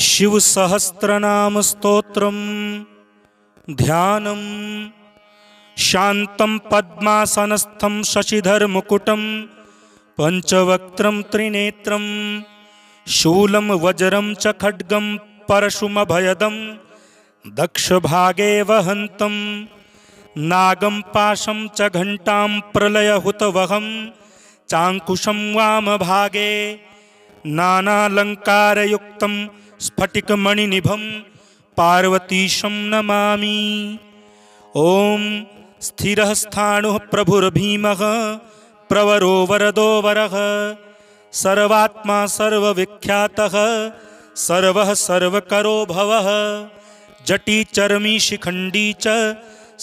शिव सहस्रनाम स्तोत्रम ध्यानम शांतं पद्मासनस्थं शशिधर मुकुटं पंचवक्त्रं त्रिनेत्रं शूलं वज्रं च खड्गं परशुमभयदं दक्षभागे वहन्तं नागं पाशं च घण्टां प्रलयहुतवहं चाङ्कुशं वामभागे नानालङ्कारयुक्तं स्फटिकमणिनिभं पार्वतीशं नमामि। ओम स्थिरः स्थाणुः प्रभुर्भीमः प्रवरो वरदो वरः सर्वात्मा सर्वविख्यातः सर्वः सर्वकरो भवः जटी चर्मी शिखण्डी च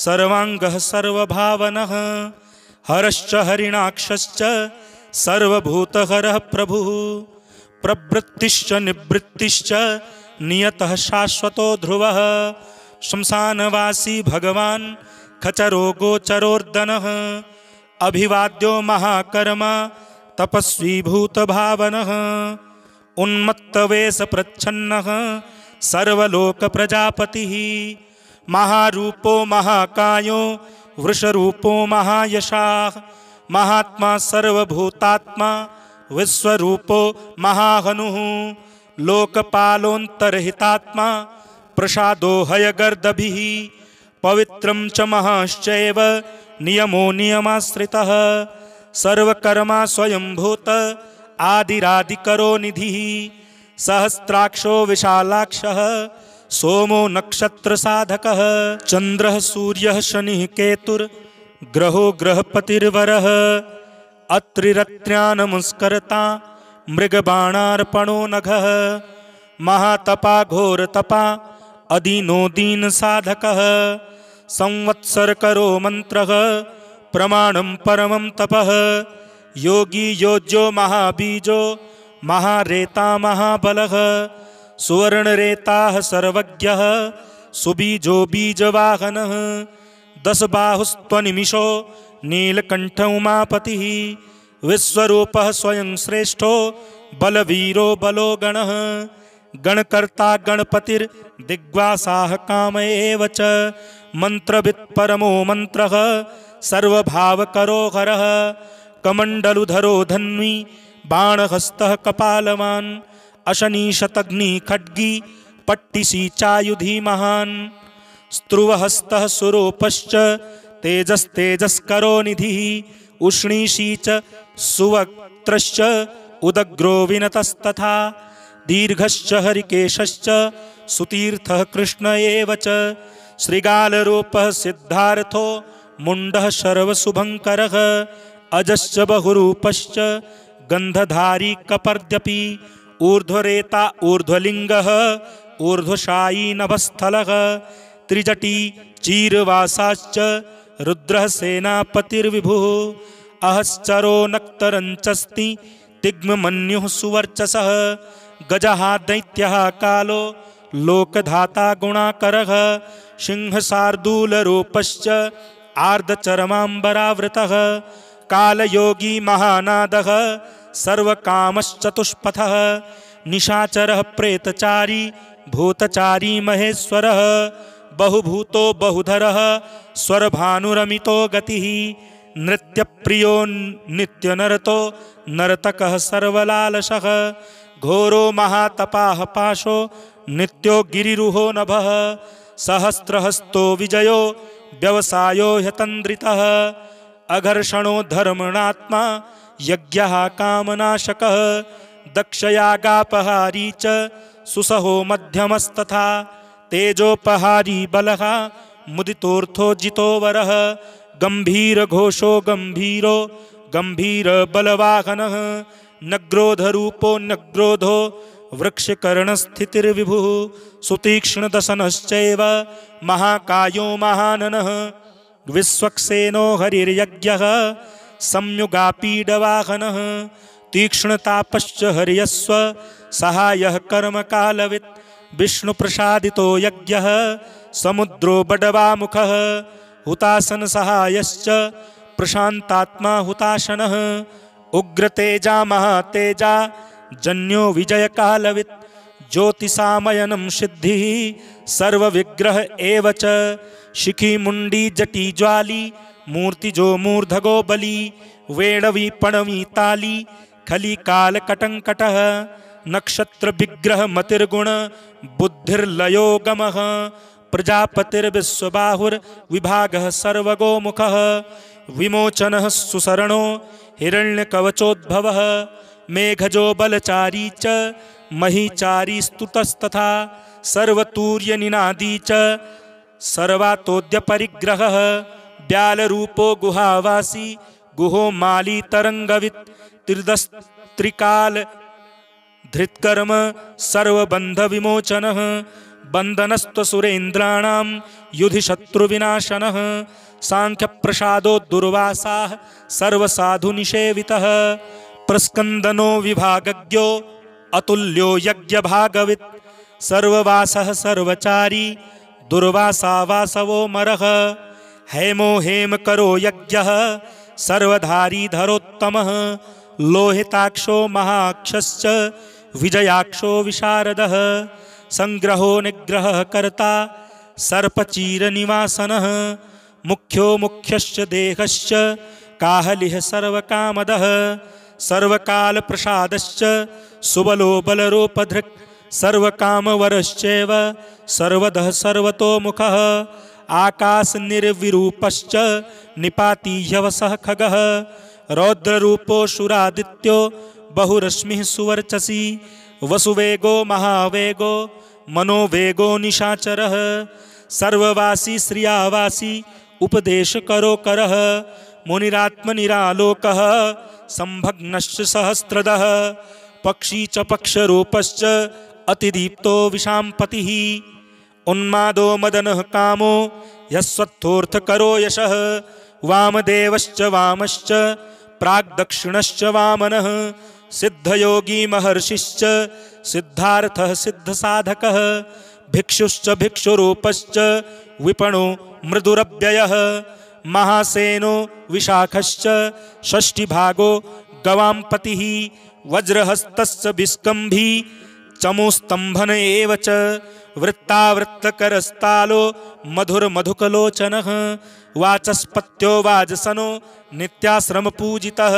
सर्वांगः सर्वभावनः हरश्च हरिणाक्षश्च सर्वभूतहरः प्रभुः प्रवृत्तिश्च निवृत्तिश्च नियतः शाश्वतो ध्रुवः श्मशानवासी भगवान् खचरो गोचरोर्दनः अभिवाद्यो महाकर्मा तपस्वी भूतभावनः उन्मत्तवेश प्रच्छन्नः सर्वलोक प्रजापतिः महारूपो महाकायो वृषरूपो महायशाः महात्मा सर्वभूतात्मा विश्वरूपो महाहनुः लोकपालोऽन्तर्हितात्मा प्रसादो हयगर्दभिः पवित्रं च महाश्चैव नियमो नियमाश्रितः सर्वकर्मा स्वयंभूत आदिरादिकरो निधिः सहस्राक्षो विशालाक्षः सोमो नक्षत्रसाधकः चन्द्रः सूर्यः शनिः केतुर्ग्रहो ग्रहपतिर्वरः अत्रिरत्र्या नमस्करता मृगबाणार्पणो नघः महातपा घोरतपा अदीनो दीन साधकः संवत्सरकरो मंत्रः प्रमाणं परमं तपः योगी योज्यो महाबीजो महारेता महाबलः सुवर्णरेताः सर्वज्ञः सुबीजो बीजवाहनः दशबाहुस्त्वनिमिषो नीलकण्ठ उमापतिः विश्वरूपः स्वयं श्रेष्ठो बलवीरो बलो गणः गणकर्ता गणपतिर्दिग्वासाः काम एव च मंत्रवित् परमो मंत्रः सर्वभावकरो हरः कमण्डलुधरो धन्वी बाणहस्तः कपालवान् अशनीशतग्नि खड्गी पट्टिसी चायुधी महान् स्त्रुवहस्तः सुरूपश्च तेजस्तेजस्करो निधिः उष्णीषी च सुवक्त्रश्च उदग्रो विनतस्तथा दीर्घश्च हरिकेशश्च सुतीर्थः कृष्ण एव च श्रृगालरूपः सिद्धार्थो मुण्डः शर्वशुभङ्करः अजश्च बहुरूपश्च गन्धधारी कपर्द्यपि ऊर्ध्वरेता ऊर्ध्वलिङ्गः ऊर्ध्वशायी नभस्थलः त्रिजटी चीरवासाश्च रुद्रः सेनापतिर्विभुः अहश्चरो नक्तरञ्चस्ति तिग्ममन्युः सुवर्चसः गजः दैत्यः कालो लोकधाता गुणाकरः सिंहशार्दूलरूपश्च आर्द्रचर्माम्बरावृतः कालयोगी महानादः सर्वकामश्चतुष्पथः निशाचरः प्रेतचारी भूतचारी महेश्वरः बहुभूतो बहुधरः स्वरभानुरमितो गतिः नृत्यप्रियो नित्यनरतो नर्तकः सर्वलालसः घोरो महातपाः पाशो नित्यो गिरिरुहो नभः सहस्रहस्तो विजयो व्यवसायो ह्यतन्द्रितः अघर्षणो धर्मणात्मा यज्ञः कामनाशकः दक्षयागापहारी च सुसहो मध्यमस्तथा तेजोपहारी बलः मुदितोऽर्थो जितो वरः गंभीरघोषो गंभीरो गंभीर बलवाहनः नग्रोधरूपो नग्रोधो वृक्षकर्णस्थितिर्विभुः सुतीक्ष्णदशनश्चैव महाकायो महाननः विश्वक्सेनो हरिर्यज्ञः संयुगापीडवाहनः तीक्ष्णतापश्च हर्यस्व सहायः कर्मकालवित् विष्णुप्रसादितो यज्ञः समुद्रो बडवामुखः हुतासन सहायश्च प्रशांतात्मा हुताशनः उग्रतेजा महातेजा जन्यो विजय कालवित् ज्योतिषामयनं सिद्धिः सर्वविग्रह एव च शिखी मुंडी जटी ज्वाली मूर्तिजो मूर्धगो बली वेणवी पणवी ताली खली काल कटंकटः नक्षत्र विग्रह मतिर्गुण बुद्धिर्लयो गमः प्रजापतिर्विश्वबाहुर्विभागः सर्वगोमुखः विमोचनः सुसरणो हिरण्यकवचोद्भवः मेघजो बलचारी च महीचारी स्तुतस्तथा सर्वतूर्यनिनादी च सर्वातोद्य परिग्रहः ब्यालरूपो गुहावासी गुहो माली तरंगवित् त्रिदस्त्रिकाल धृत्कर्म सर्वबंध विमोचनः बंधनस्त्वसुरेन्द्राणां युधि शत्रुविनाशनः सांख्य प्रसादो दुर्वासाः सर्वसाधु निषेवितः प्रस्कंदनो विभागज्ञो अतुल्यो यज्ञभागवित् सर्ववासः सर्वचारी दुर्वासा वासवो मरः हेमो हेम करो यज्ञः सर्वधारी धरोत्तमः लोहिताक्षो महाक्षश्च विजयाक्षो विशारदः संग्रहो निग्रहः कर्ता सर्पचीरनिवासनः मुख्यो मुख्यश्च देहश्च काहलिः सर्वकामदः सर्वकालप्रसादश्च सुबलो बलरूपधृक् सर्वकामवरश्चैव सर्वदः सर्वतोमुखः आकाशनिर्विरूपश्च निपाती ह्यवसः खगः रौद्ररूपो शुरादित्यो बहुरश्मिः सुवर्चसी वसुवेगो महावेगो मनोवेगो निशाचरः सर्ववासी श्रियावासी उपदेश करो करः मुनिरात्मनिरालोकः संभग्नश्च सहस्रदः पक्षी च पक्षरूपश्च अतिदीप्तो विशाम्पतिः उन्मादो मदनः कामो यस्वत्थोऽर्थ करो यशः वामदेवश्च वामश्च प्राग्दक्षिणश्च वामनः सिद्धयोगी महर्षिश्च सिद्धार्थः सिद्धसाधकः भिक्षुश्च भिक्षुरूपश्च विपणो मृदुरव्ययः महासेनो विशाखश्च षष्टिभागो गवाम्पतिः वज्रहस्तस्य विस्कम्भी चमूस्तंभन एव च वृत्तावृत्तकरस्तालो मधुरमधुकलोचनः वाचस्पत्यो वाजसनो नित्याश्रमपूजितः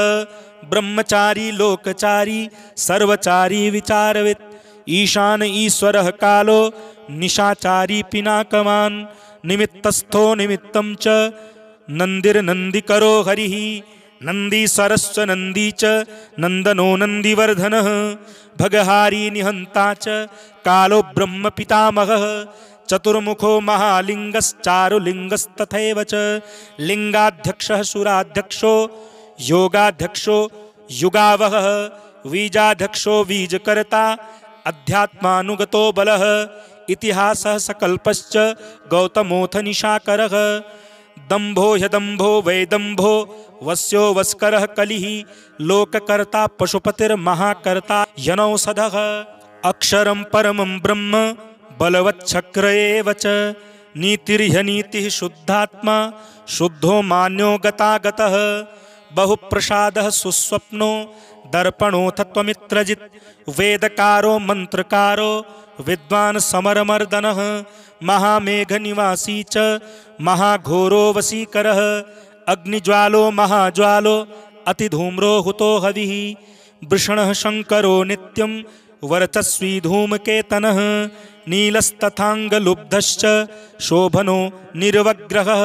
ब्रह्मचारी लोकचारी सर्वचारी विचारवित् ईशान ईश्वरः कालो निशाचारी पिनाकवान् निमित्तस्थो निमित्तं च नन्दिर्नन्दिकरो हरिः नन्दीश्वरश्च नन्दी च नन्दनो नन्दिवर्धनः भगहारी निहन्ता च कालो ब्रह्म पितामहः चतुर्मुखो महालिङ्गश्चारुलिङ्गस्तथैव च लिङ्गाध्यक्षः सुराध्यक्षो योगाध्यक्षो युगावहः बीजाध्यक्षो बीजकर्ता अध्यात्मानुगतो बलः इतिहासः सकल्पश्च गौतमोऽथ निशाकरः दम्भो ह्यदम्भो वैदम्भो वस्यो वस्करः कलिः लोककर्ता पशुपतिर्महाकर्ता यनौषधः अक्षरं परमं ब्रह्म बलवच्छक्र एव च नीतिर्ह्यनीतिः शुद्धात्मा शुद्धो मान्यो गतागतः बहुप्रसादः सुस्वप्नो दर्पणोऽथ त्वमित्रजित् वेदकारो मन्त्रकारो विद्वान् समरमर्दनः महामेघनिवासी च महाघोरो वशीकरः अग्निज्वालो महाज्वालो अतिधूम्रो हुतो हविः वृषणः शङ्करो नित्यं वर्चस्वी धूमकेतनः नीलस्तथाङ्गलुब्धश्च शोभनो निर्वग्रहः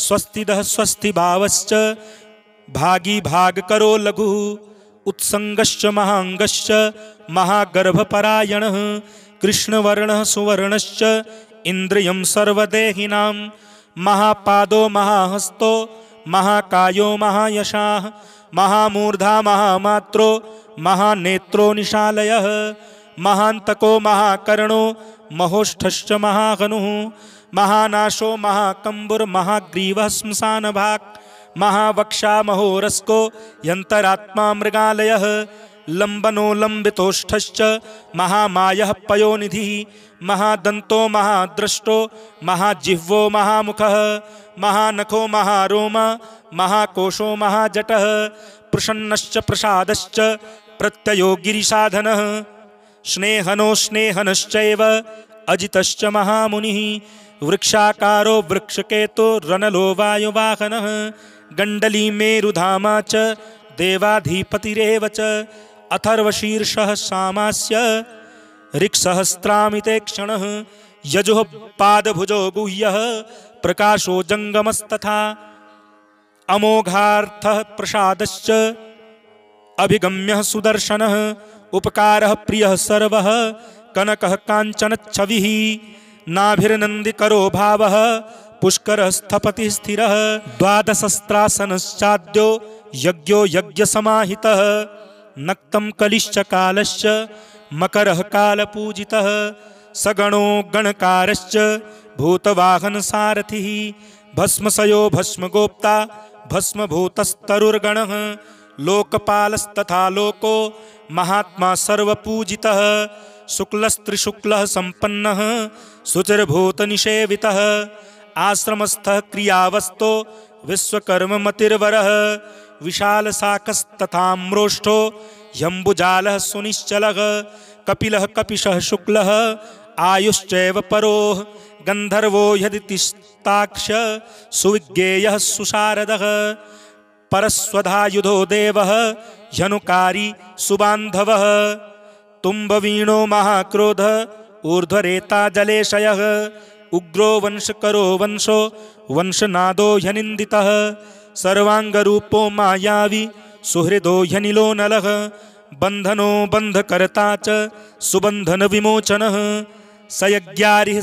स्वस्तिदः स्वस्तिभावश्च भागी भागकरो लघुः उत्सङ्गश्च महाङ्गश्च महागर्भपरायणः कृष्णवर्णः सुवर्णश्च इन्द्रियं सर्वदेहिनां महापादो महाहस्तो महाकायो महायशाः महामूर्धा महामात्रो महानेत्रो निशालयः महान्तको महाकर्णो महोष्ठश्च महाहनुः महानाशो महाकम्बुर्महाग्रीवः श्मशानभाक् महावक्षा महोरस्को यन्तरात्मा मृगालयः लम्बनो लम्बितोष्ठश्च महामायः पयोनिधिः महादन्तो महाद्रष्टो महाजिह्वो महामुखः महानखो महारोमा महाकोशो महाजटः प्रसन्नश्च प्रसादश्च प्रत्ययो गिरिसाधनः स्नेहनो स्नेहनश्चैव अजितश्च महामुनिः वृक्षाकारो वृक्षकेतुरनलो वायुवाहनः गण्डली मेरुधामा च देवाधिपतिरेव च अथर्वशीर्षः सामास्य ऋक्सहस्रामिते क्षणः यजुः पादभुजो गुह्यः प्रकाशो जङ्गमस्तथा अमोघार्थः प्रसादश्च अभिगम्यः सुदर्शनः उपकारः प्रियः सर्वः कनकः काञ्चनच्छविः नाभिर्नन्दिकरो भावः पुष्करः स्थपतिः स्थिरः द्वादशस्त्रासनश्चाद्यो यज्ञो यज्ञसमाहितः नक्तं कलिश्च कालश्च मकरः कालपूजितः सगणो गणकारश्च भूतवाहनसारथिः भस्मसयो भस्मगोप्ता भस्मभूतस्तरुर्गणः लोकपालस्तथा लोको महात्मा सर्वपूजितः शुक्लस्त्रिशुक्लः सम्पन्नः शुचिर्भूतनिषेवितः आश्रमस्थः क्रियावस्तो विश्वकर्ममतिर्वरः विशालशाकस्तथाम्रोष्ठो यम्बुजालः सुनिश्चलः कपिलः कपिशः शुक्लः आयुश्चैव परोः गन्धर्वो यदितिस्ताक्ष सुविज्ञेयः सुशारदः परस्वधायुधो देवः ह्यनुकारी सुबान्धवः तुम्बवीणो महाक्रोधः ऊर्ध्वरेता जलेशयः उग्रो वंशकरो वंशो वंशनादो ह्यनिन्दितः सर्वाङ्गरूपो मायावी सुहृदो ह्यनिलो नलः बन्धनो बन्धकर्ता च सुबन्धनविमोचनः सयज्ञारिः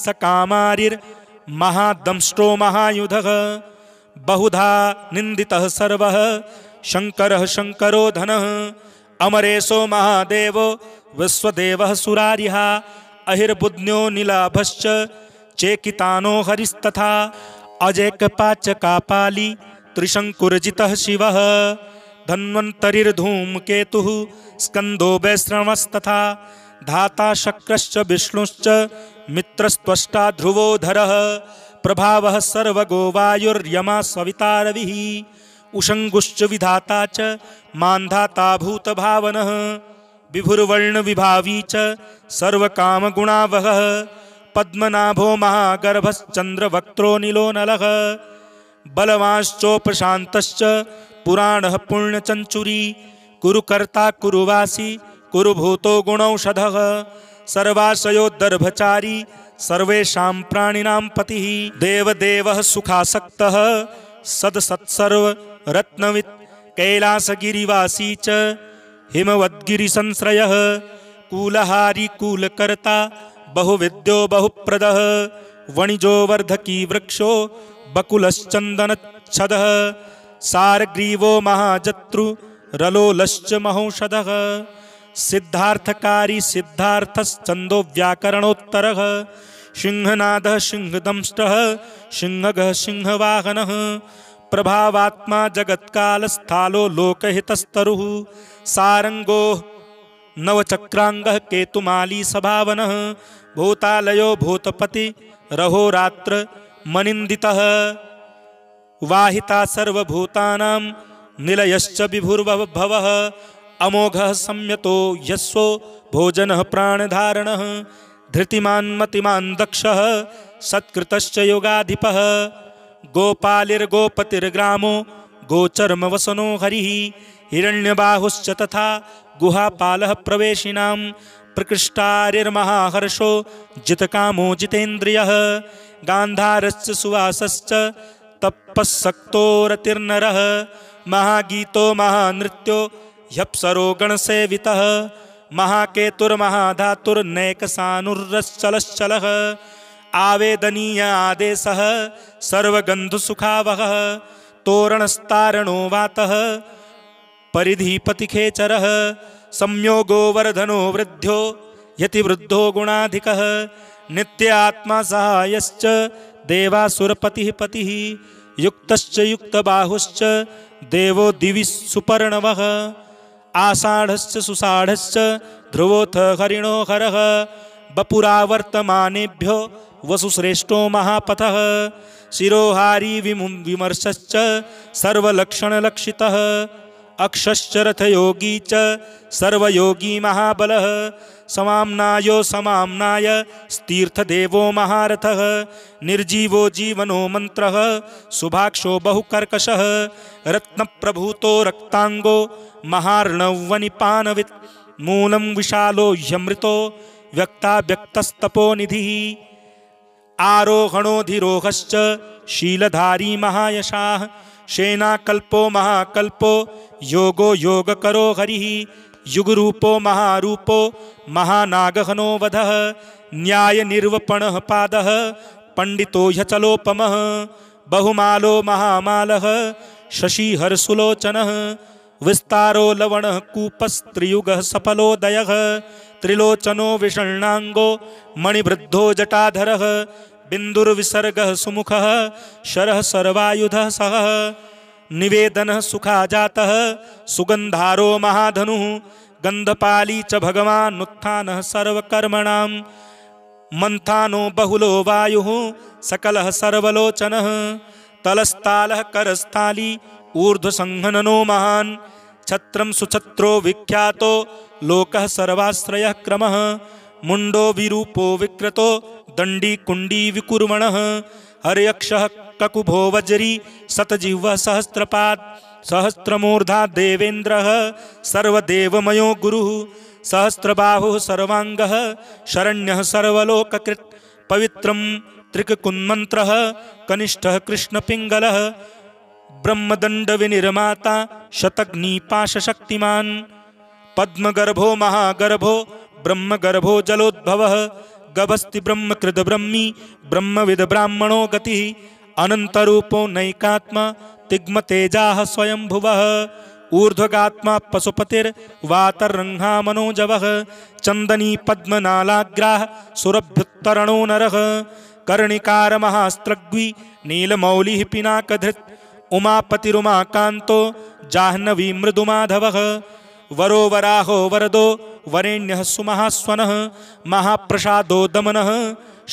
सकामारिर्महादंष्ट्रो महायुधः बहुधा निन्दितः सर्वः शङ्करः शङ्करो धनः अमरेशो महादेवो विश्वदेवः सुरारिः अहिर्बुध्न्यो नीलाभश्च चेकितानो हरिस्तथा अजैकपाचकापाली त्रिशङ्कुरजितः शिवः धन्वन्तरिर्धूमकेतुः स्कन्दो वैष्णवस्तथा धाता शक्रश्च विष्णुश्च मित्रस्त्वष्टा ध्रुवोधरः प्रभावः सर्वगो वायुर्यमा सवितारविः उषङ्गुश्च विधाता च मान्धाता भूतभावनः विभुर्वर्णविभावी च सर्वकामगुणावहः पद्मनाभो महागर्भश्चन्द्रवक्त्रो नीलो नलः बलवांश्चोपशान्तश्च पुराणः पुण्यचञ्चुरी कुरुकर्ता कुरुवासी कुरुभूतो गुणौषधः सर्वाशयोदर्भचारी सर्वेषां प्राणिनां पतिः देवदेवः सुखासक्तः सदसत्सर्वरत्नवित् कैलासगिरिवासी च हिमवद्गिरिसंश्रयः कूलहारी कूलकर्ता बहुविद्यो बहुप्रदः वणिजो वर्धकी वृक्षो बकुलश्चन्दनच्छदः सारग्रीवो महाजत्रुरलोलश्च महौषधः सिद्धार्थकारी सिद्धार्थश्चन्दो व्याकरणोत्तरः सिंहनादः सिंहदंष्टः सिंहगः सिंहवाहनः प्रभावात्मा जगत्कालस्थालो लोकहितस्तरुः सारंगो नवचक्रांगः केतुमाली सभावनः भूतालयो भूतपति रहोरात्र मनिन्दितः वाहिता सर्वभूतानां निलयश्च विभुर्भवः अमोघः संयतो यस्वो भोजनः प्राणधारणः धृतिमान् मतिमान् दक्षः सत्कृतश्च योगाधिपः गोपालिर्गोपतिर्ग्रामो गोचर्मवसनो हरिः हिरण्यबाहुश्च तथा गुहापालः प्रवेशिनां प्रकृष्टारिर्महाहर्षो जितकामो जितेन्द्रियः गान्धारश्च सुवासश्च तपःसक्तोरतिर्नरः महागीतो महानृत्यो ह्यप्सरो गणसेवितः महाकेतुर्महाधातुर्नैकसानुरश्चलश्चलः आवेदनीय आदेशः सर्वगन्धुसुखावहः तोरणस्तारणो वातः परिधिपतिखेचरः संयोगो वर्धनो वृद्ध्यो यतिवृद्धो गुणाधिकः नित्यात्मा सहायश्च देवासुरपतिः पतिः युक्तश्च युक्तबाहुश्च देवो दिवि सुपर्णवः आषाढश्च सुषाढश्च ध्रुवोऽथ हरिणो हरः बपुरावर्तमानेभ्यो वसुश्रेष्ठो महापथः शिरोहारी विमर्शश्च सर्वलक्षणलक्षितः अक्षश्च रथयोगी च सर्वयोगी महाबलः समाम्नायो समाम्नाय तीर्थदेवो महारथः निर्जीवो जीवनो मन्त्रः सुभाक्षो बहुकर्कशः रत्नप्रभूतो रक्तांगो महार्णवनिपानवित् मूलं विशालो ह्यमृतो व्यक्ताव्यक्तस्तपोनिधिः आरोहणोधिरोहश्च शीलधारी महायशाः शेनाकल्पो महाकल्पो योगो योगकरो हरिः युगरूपो महारूपो महानागहनो वधः न्यायनिर्वपणः पादः पंडितो ह्यचलोपमः बहुमालो महामालः शशिहरसुलोचनः विस्तारो लवणः कूपस्त्रियुगः सफलोदयः त्रिलोचनो विषण्णांगो मणिवृद्धो जटाधरः बिन्दुर्विसर्गः सुमुखः शरः सर्वायुधः सह निवेदनः सुखाजातः सुगन्धारो महाधनुः गन्धपाली च भगवानुत्थानः सर्वकर्मणां मन्थानो बहुलो वायुः सकलः सर्वलोचनः तलस्तालः करस्थाली ऊर्ध्वसंहननो महान् छत्रं सुछत्रो विख्यातो लोकः सर्वाश्रयः क्रमः मुंडो विरूपो विकृतो दंडी कुंडी विकुर्मणः हर्यक्षः ककुभो वज्री शतजिह्वः सहस्त्रपाद सहस्त्रमूर्धा देवेन्द्रः सर्वदेवमयो गुरुः सहस्त्रबाहुः सर्वांगः शरण्यः सर्वलोककृत् पवित्रं त्रिककुन्मन्त्रः कनिष्ठः कृष्णपिङ्गलः ब्रह्मदंड विनिर्माता शतग्निपाशशक्तिमान् पद्मगर्भो महागर्भो ब्रह्मगर्भो जलोद्भवः गभस्ति ब्रह्मकृद ब्रह्मी ब्रह्मविद ब्राह्मणो गतिः अनन्तरूपो नैकात्मा तिग्मतेजाः स्वयंभुवः ऊर्ध्वगात्मा पशुपतिर्वातरंहा मनोजवः चंदनी पद्मनालाग्राः सुरभ्युत्तरणो नरः कर्णिकार महास्त्रग्वी नीलमौलिः पिनाकधृत् उमापतिरुमाकान्तो जाह्नवी मृदुमाधवः वरो वराहो वरदो वरेण्यः सुमहास्वनः महाप्रसादो दमनः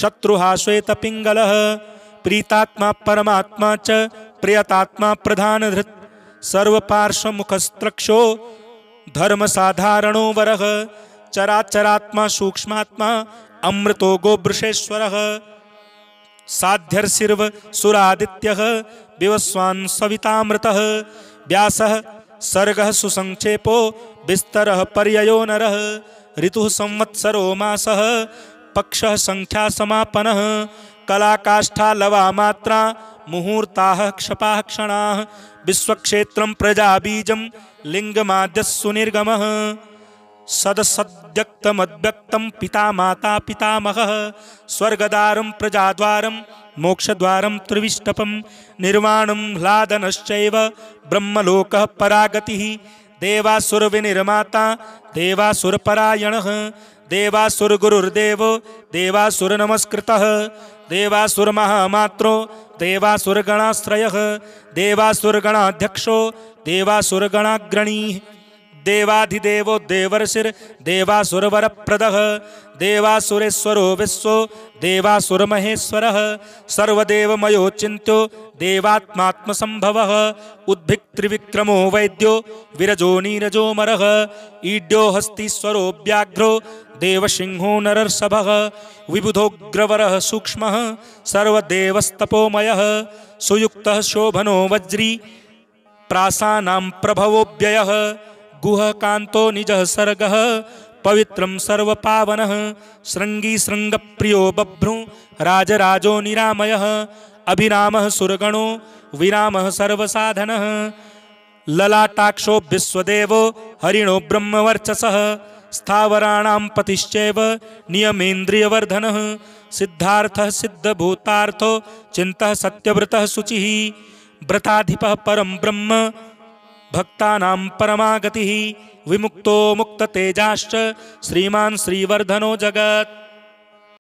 शत्रुहा श्वेतपिङ्गलः प्रीतात्मा परमात्मा च प्रियतात्मा प्रधानधृत् सर्वपार्श्वमुखस्त्रक्षो धर्मसाधारणो वरः चराचरात्मा सूक्ष्मात्मा अमृतो गोवृषेश्वरः साध्यर्षिर्व सुरादित्यः विवस्वान् सवितामृतः व्यासः सर्गः सुसंक्षेपो विस्तरः पर्ययो नरः ऋतुः संवत्सरो मासः पक्षः संख्या समापनः कलाकाष्ठा लवा मात्रा मुहूर्ताः क्षपाः क्षणाः विश्वक्षेत्रं प्रजाबीजं लिंगमाद्यः सुनिर्गमः सदसद्यक्तमद्व्यक्तं पिता माता पितामहः स्वर्गद्वारं प्रजाद्वारं मोक्षद्वारं त्रिविष्टपं निर्वाणं ह्लादनश्चैव ब्रह्मलोकः परागतिः देवासुरविनिर्माता देवासुरपरायणः देवासुरगुरुर्देवो देवासुरनमस्कृतः देवासुरमहामात्रो देवासुरगणाश्रयः देवासुरगणाध्यक्षो देवासुरगणाग्रणीः देवाधिदेवो देवर्षिर्देवासुरवरप्रदः देवासुरेश्वरो विश्वो देवासुरमहेश्वरः सर्वदेवमयोचिन्त्यो देवात्मात्मसंभवः उद्भिक्त्रिविक्रमो वैद्यो विरजो नीरजोमरः ईड्यो हस्तीश्वरो व्याघ्रो देवसिंहो नरर्षभः विबुधोग्रवरः सूक्ष्मः सर्वदेवस्तपोमयः सुयुक्तः शोभनो वज्री प्रासानां प्रभवोऽव्ययः गुह कांतो निजः सर्गः पवित्रं सर्वपावनः श्रृंगी श्रृंगप्रियो बभ्रू राजराजो निरामयः अभिरामः सुरगणो विरामः सर्वसाधनः ललाटाक्षो विश्वदेवो हरिणो ब्रह्मवर्चसः स्थावराणां पतिश्चैव नियमेन्द्रियवर्धनः सिद्धार्थः सिद्धभूतार्थो चिन्तः सत्यव्रतः शुचिः व्रताधिपः परं ब्रह्म भक्तानां परमागतिः विमुक्तो मुक्ततेजाश्च श्रीमान् श्रीवर्धनो जगत्।